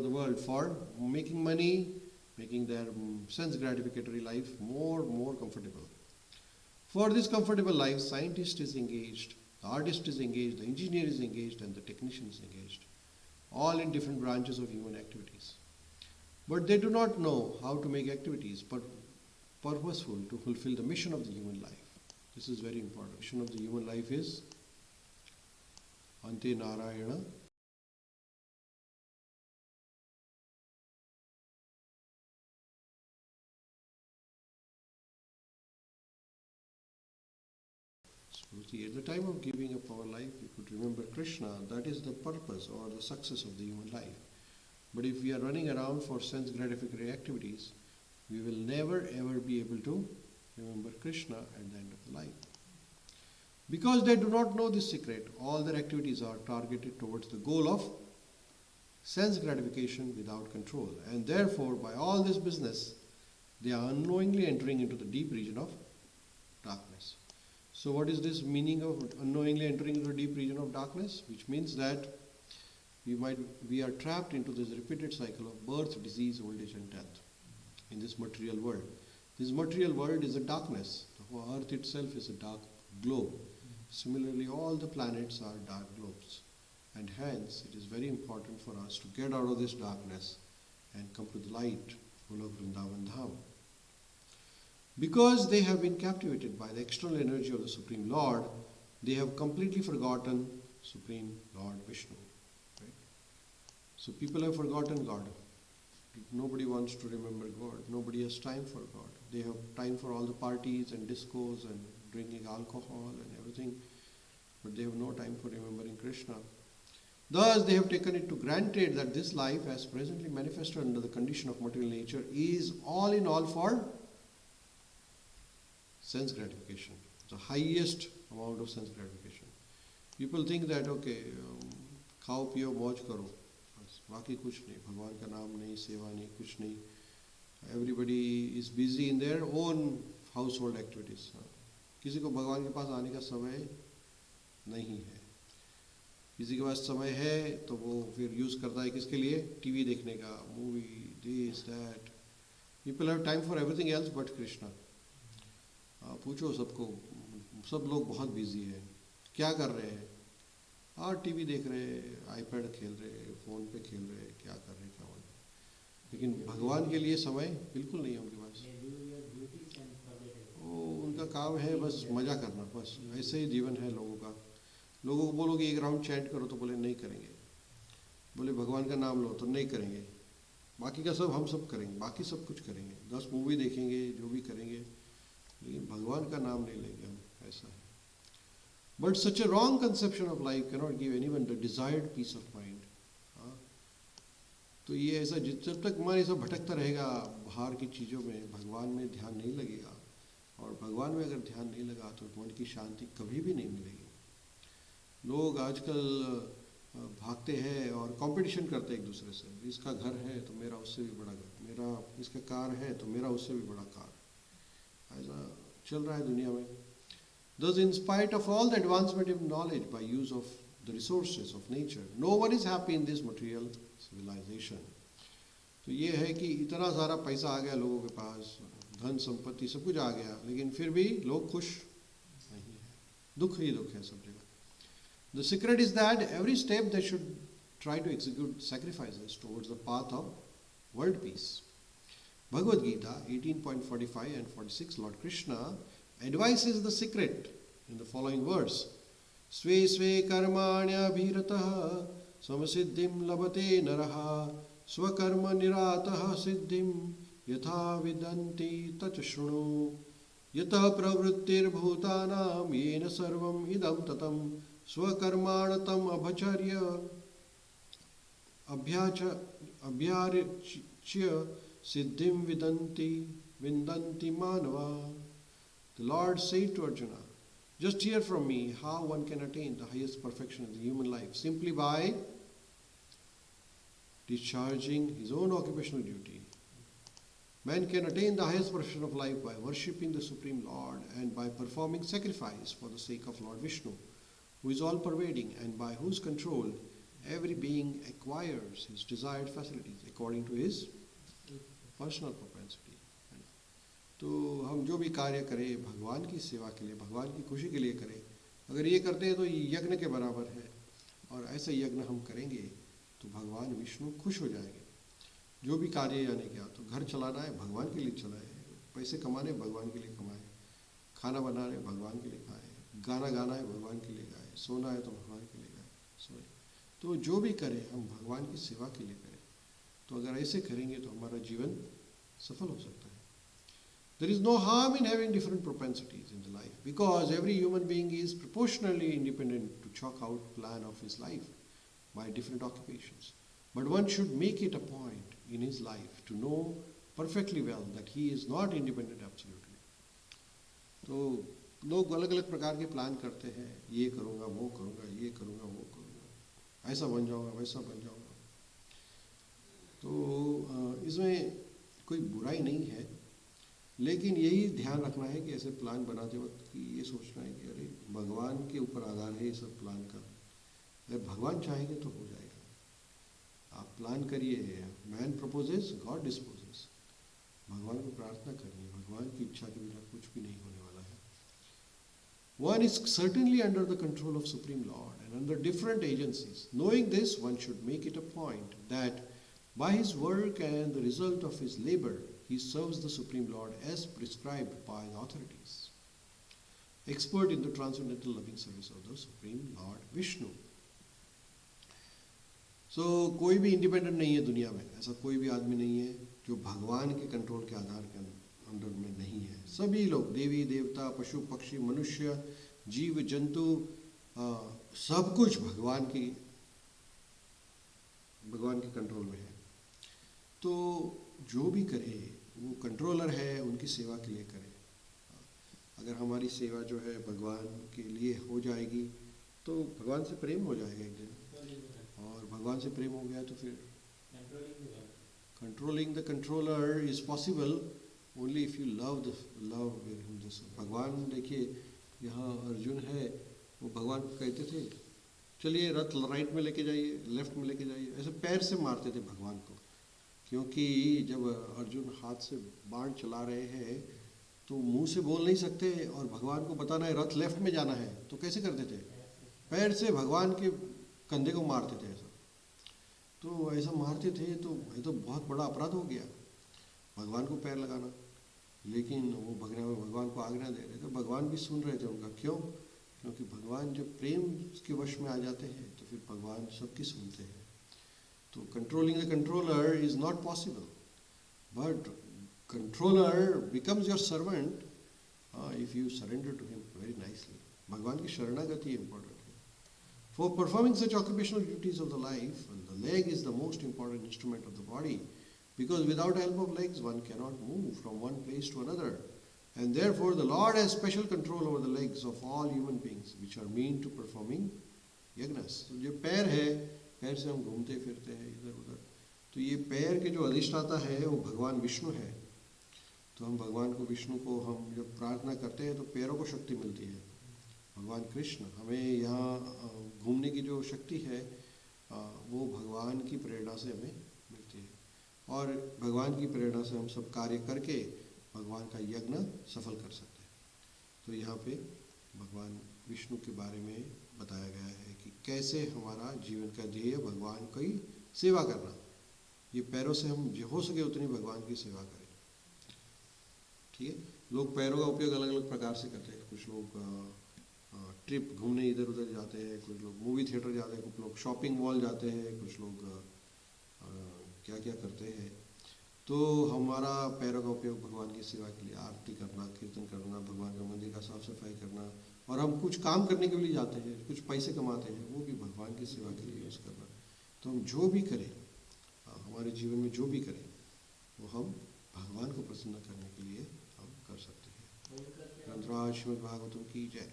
the world for making money, making their sense gratificatory life more comfortable. For this comfortable life, scientist is engaged, the artist is engaged, the engineer is engaged, and the technician is engaged, all in different branches of human activities. But they do not know how to make activities purposeful to fulfill the mission of the human life. This is very important. The mission of the human life is Ante Narayana. At the time of giving up our life, we could remember Krishna. That is the purpose or the success of the human life. But if we are running around for sense gratificatory activities, we will never ever be able to remember Krishna at the end of the life. Because they do not know this secret, all their activities are targeted towards the goal of sense gratification without control. And therefore, by all this business, they are unknowingly entering into the deep region of darkness. So what is this meaning of unknowingly entering into a deep region of darkness? Which means that we are trapped into this repeated cycle of birth, disease, old age and death in this material world. This material world is a darkness. The earth itself is a dark globe. Similarly, all the planets are dark globes. And hence, it is very important for us to get out of this darkness and come to the light, Golok Vrindavan Dham. Because they have been captivated by the external energy of the Supreme Lord, they have completely forgotten Supreme Lord Viṣṇu. Right? So people have forgotten God. Nobody wants to remember God. Nobody has time for God. They have time for all the parties and discos and drinking alcohol and everything, but they have no time for remembering Krishna. Thus, they have taken it to granted that this life, as presently manifested under the condition of material nature, is all in all for sense gratification, the highest amount of sense gratification. People think that, okay, खाओ पियो मौज करो, बस बाकी कुछ नहीं, भगवान का नाम नहीं, सेवा नहीं, कुछ नहीं. Everybody is busy in their own household activities. किसी को भगवान के पास आने का समय नहीं है. किसी के पास समय है तो वो फिर यूज़ करता है किसके लिए? टीवी देखने का, movie, this that. People have time for everything else but Krishna. पूछो सबको, सब लोग बहुत बिजी हैं. क्या कर रहे हैं? टीवी देख रहे हैं, आईपैड खेल रहे हैं, फ़ोन पे खेल रहे हैं, क्या कर रहे हैं, क्या हो रहा है. लेकिन भगवान के लिए समय बिल्कुल नहीं है उनके पास. उनका काम है बस मज़ा करना, बस ऐसे ही जीवन है लोगों का. लोगों को बोलो कि एक राउंड चैंट करो तो बोले नहीं करेंगे. बोले भगवान का नाम लो तो नहीं करेंगे. बाकी का सब हम सब करेंगे, बाकी सब कुछ करेंगे, 10 मूवी देखेंगे, जो भी करेंगे, लेकिन भगवान का नाम नहीं लेंगे हम. ऐसा है. But such a wrong conception of life cannot give anyone the desired peace of mind. तो ये ऐसा जब तक मन ऐसा भटकता रहेगा बाहर की चीज़ों में, भगवान में ध्यान नहीं लगेगा. और भगवान में अगर ध्यान नहीं लगा तो मन की शांति कभी भी नहीं मिलेगी. लोग आजकल भागते हैं और कंपटीशन करते हैं एक दूसरे से. इसका घर है तो मेरा उससे भी बड़ा घर, मेरा इसका कार है तो मेरा उससे भी बड़ा कार. ऐसा चल रहा है दुनिया में. Thus, in spite of all the advancement in knowledge by use of the resources of nature, no one is happy in this material civilization. तो ये है कि इतना सारा पैसा आ गया लोगों के पास, धन संपत्ति सब कुछ आ गया, लेकिन फिर भी लोग खुश नहीं है. दुख ही दुख है सब जगह. The secret is that every step they should try to execute sacrifices towards the path of world peace. Bhagavad Gita 18.45 and 46, Lord Krishna advises the secret in the following verse. Sve sve karmanya bhiratah samasiddhim labate naraha swakarma niratah siddhim yatha vidanti tachashrunu yatah pravrittir bhutanam yena sarvam idam tatam swakarmanatam abhacharya abhyarchya siddhim vidanti manava. The Lord said to Arjuna, just hear from me how one can attain the highest perfection in the human life simply by discharging his own occupational duty. Man can attain the highest perfection of life by worshipping the Supreme Lord and by performing sacrifice for the sake of Lord Viṣṇu, who is all-pervading and by whose control every being acquires his desired facilities according to his personal propensity. तो हम जो भी कार्य करें भगवान की सेवा के लिए, भगवान की खुशी के लिए करें. अगर ये करते हैं तो ये यज्ञ के बराबर है, और ऐसा यज्ञ हम करेंगे तो भगवान विष्णु खुश हो जाएंगे. जो भी कार्य यानी क्या, तो घर चलाना है भगवान के लिए चलाए, पैसे कमाने भगवान के लिए कमाए, खाना बनाना है भगवान के लिए खाए, गाना गाना है भगवान के लिए गाए, सोना है तो भगवान के लिए गाए सोए. तो जो भी करें हम भगवान की सेवा के लिए करें. तो अगर ऐसे करेंगे तो हमारा जीवन सफल हो सकता है. There is no harm in having different propensities in the life, because every human being is proportionally independent to chalk out plan of his life by different occupations. But one should make it a point in his life to know perfectly well that he is not independent absolutely. तो लोग अलग अलग प्रकार के plan करते हैं, ये करूँगा वो करूँगा, ये करूँगा वो करूँगा, ऐसा बन जाऊँगा वैसा बन जाऊँगा. तो इसमें कोई बुराई नहीं है, लेकिन यही ध्यान रखना है कि ऐसे प्लान बनाते वक्त कि ये सोचना है कि अरे भगवान के ऊपर आधार है ये सब प्लान का. अगर भगवान चाहेंगे तो हो जाएगा. आप प्लान करिए, मैन प्रपोजेस गॉड डिस्पोजेस. भगवान को प्रार्थना करिए, भगवान की इच्छा के बिना कुछ भी नहीं होने वाला है. One is certainly under the control of Supreme Lord and under different agencies. Knowing this, one should make it a point that by his work and the result of his labor, he serves the Supreme Lord as prescribed by the authorities. Expert in the transcendental loving service of the Supreme Lord Viṣṇu. So, कोई भी independent नहीं है दुनिया में, ऐसा कोई भी आदमी नहीं है जो भगवान के कंट्रोल के आधार के अंडर में नहीं है. सभी लोग, देवी देवता, पशु पक्षी, मनुष्य, जीव जंतु, सब कुछ भगवान के कंट्रोल में है. तो जो भी करे वो कंट्रोलर है, उनकी सेवा के लिए करे. अगर हमारी सेवा जो है भगवान के लिए हो जाएगी तो भगवान से प्रेम हो जाएगा एक दिन, और भगवान से प्रेम हो गया तो फिर controlling the controller is possible only if you love him. भगवान देखिए यहाँ अर्जुन है, वो भगवान को कहते थे चलिए रथ राइट में लेके जाइए, लेफ्ट में लेके जाइए, ऐसे पैर से मारते थे भगवान को. क्योंकि जब अर्जुन हाथ से बाण चला रहे हैं तो मुंह से बोल नहीं सकते, और भगवान को बताना है रथ लेफ्ट में जाना है, तो कैसे करते थे? पैर से भगवान के कंधे को मारते थे. ऐसा तो ऐसा मारते थे तो ये तो बहुत बड़ा अपराध हो गया भगवान को पैर लगाना. लेकिन वो भगवान को आज्ञा दे रहे थे, भगवान भी सुन रहे थे उनका. क्यों? क्योंकि भगवान जब प्रेम के वश में आ जाते हैं तो फिर भगवान सबकी सुनते हैं. So controlling the controller is not possible, but controller becomes your servant if you surrender to him very nicely. भगवान की शरणागति important है. For performing such occupational duties of the life, the leg is the most important instrument of the body, because without help of legs one cannot move from one place to another, and therefore the Lord has special control over the legs of all human beings, which are mean to performing yajñas. So जो पैर है, पैर से हम घूमते फिरते हैं इधर उधर, तो ये पैर के जो अधिष्ठाता है वो भगवान विष्णु है. तो हम भगवान को, विष्णु को हम जब प्रार्थना करते हैं तो पैरों को शक्ति मिलती है. भगवान कृष्ण हमें यहाँ घूमने की जो शक्ति है वो भगवान की प्रेरणा से हमें मिलती है, और भगवान की प्रेरणा से हम सब कार्य करके भगवान का यज्ञ सफल कर सकते हैं. तो यहाँ पे भगवान विष्णु के बारे में बताया गया है कि कैसे हमारा जीवन का ध्येय भगवान की सेवा करना. ये पैरों से हम जो हो सके उतनी भगवान की सेवा करें. ठीक है. लोग पैरों का उपयोग अलग अलग प्रकार से करते हैं. कुछ लोग ट्रिप घूमने इधर उधर जाते हैं, कुछ लोग मूवी थिएटर जाते हैं, कुछ लोग शॉपिंग मॉल जाते हैं, कुछ लोग क्या क्या करते हैं. तो हमारा पैरों का उपयोग भगवान की सेवा के लिए, आरती करना, कीर्तन करना, भगवान का मंदिर का साफ सफाई करना, और हम कुछ काम करने के लिए जाते हैं, कुछ पैसे कमाते हैं, वो भी भगवान की सेवा के लिए यूज़ करना. तो हम जो भी करें, हमारे जीवन में जो भी करें, वो हम भगवान को प्रसन्न करने के लिए हम कर सकते हैं. ग्रंथराज श्रीमद् भागवतम की जय.